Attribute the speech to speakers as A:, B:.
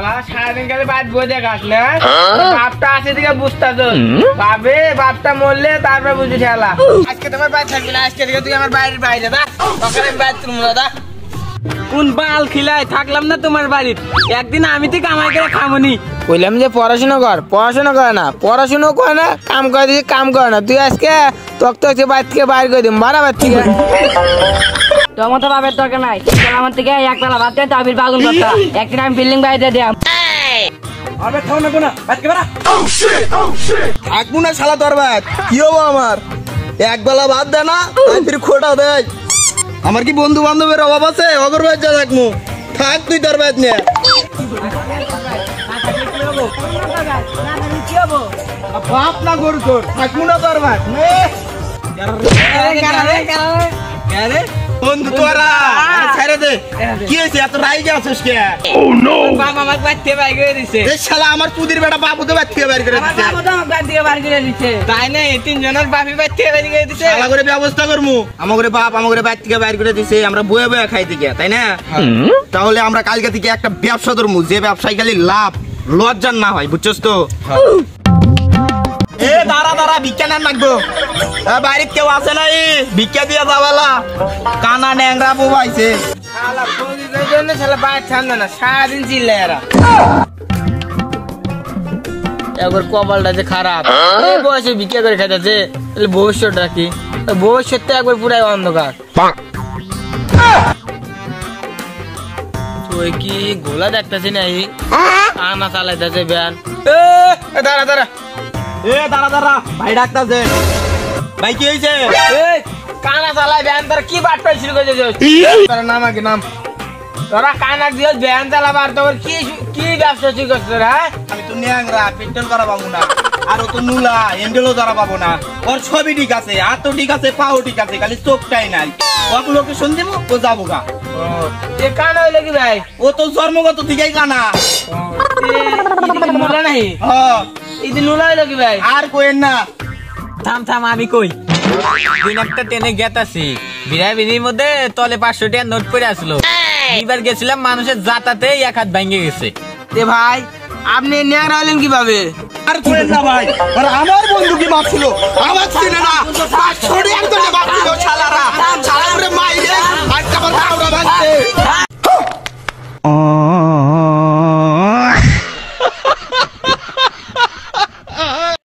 A: শালা সারাদিন খালি বাদ বসে খাস না বাপটা আছে দিকে বুঝতা তো ভাবে বাপটা মরলে তারপর বুঝি ঠেলা আজকে তোমার বাইরে থাকবি না আজকে থেকে তুই আমার বাইরের বাইরে দা তখন আমি বাইরে তুলবো দাদা কোন বাল খিলাই থাকলাম না তোমার বাড়ির একদিন আমি তো কামাই করে খামনি বললাম যে পড়াশোনা কর পড়াশোনা করে না পড়াশোনা করে না কাম করে দিচ্ছি কাম করে না তুই আজকে তোকে তো বাড়ি থেকে বাইর করে দিম বাড়া বাড়ি থেকে
B: তোমার তো বাপের দরকার নাই আমার থেকে একবেলা ভাত দেয় তাবির বাগুন কথা একদিন আমি বিল্ডিং বাইরে দিলাম
A: আবে থাও না কোনা বাদ কে বাড়া থাকবো না শালা তোর বাদ কি হবো আমার একবেলা ভাত দেয় না ফির খোটা দেয় আমার কি বন্ধু বান্ধবের অভাব আছে অগরবাদ যা থাকবো থাক তুই তোর বাদ নিয়ে বাপ না গরু তোর থাকবো না তোর বাদ বন্ধু তোরা ছেড়ে দে কি হয়েছে এত রাইগে আছিস কে বাপ আমাকে বাদ থেকে বাইর করে দিছে এই শালা আমার চুদির বেটা বাবুকে বাদ থেকে বাইর করে দিছে বাবু তো আমাকে বাদ থেকে বাইর করে দিছে তাই না এই তিনজনের বাপই বাদ থেকে বাইর করে দিছে শালা করে ব্যবস্থা করমু আমাগরে বাপ আমাগরে বাদ থেকে বাইর করে দিছে আমরা বয়ে বয়ে খাই থেকে তাই না তাহলে আমরা কালকে থেকে একটা ব্যবসা ধরমু যে ব্যবসায় খালি লাভ লজ্জার না হয় বুঝছস তো এ দাঁড়া দাঁড়া ভিক্ষা না মাগবো বাড়ির কেউ আছে নাই ভিক্ষা দিয়ে যাওয়ালা কানা ন্যাংরা বউ আইছে শালা প্রতিদিনের জন্য শালা বাইরে ঠান্ডা না সারাদিন চিল্লাই এরা একবার কপালটা যে খারাপ এই বয়সে ভিক্ষা করে খাইতেছে তাহলে ভবিষ্যৎটা কি ভবিষ্যৎটা একবার পুরাই অন্ধকার তুই কি গোলা দেখতেছি নাই আনা চালাইতেছে ব্যান দাঁড়া দাঁড়া এ দাঁড়া দাঁড়া ভাই ডাকতাছে ভাই কি হয়েছে কানা চালাই ব্যান তোর কি বাট পাইছিল তোর নাম আগে নাম তোরা কানা দিয়ে ব্যান চালাবার তোর কি কি ব্যবসা শুরু করছিস হ্যাঁ আমি তো ন্যাংরা পেট্রোল করা পাবো না আর ও তো নুলা হ্যান্ডেলও ধরা পাবো না ওর সবই ঠিক আছে হাত তো ঠিক আছে পাও ঠিক আছে খালি চোখটাই নাই ওকে লোকেশন দিব ও যাবো গা এ কানা হইলে কি ভাই ও তো জন্মগত দিকেই কানা নুলা নাই হ্যাঁ ইদি নুলা হইলো কি ভাই আর কইেন না থাম থাম আমি কই দিন একটা ট্রেনে গেতাছি বিরাই বিনির মধ্যে তলে 500 টাকা নোট পড়ে আসলো এবার গেছিলাম মানুষের জাতাতে এক হাত ভেঙে গেছে এ ভাই আপনি ন্যাংরা হলেন কিভাবে আর কইেন না ভাই আর আমার বন্ধু কি ভাবছিল আমার ছিল না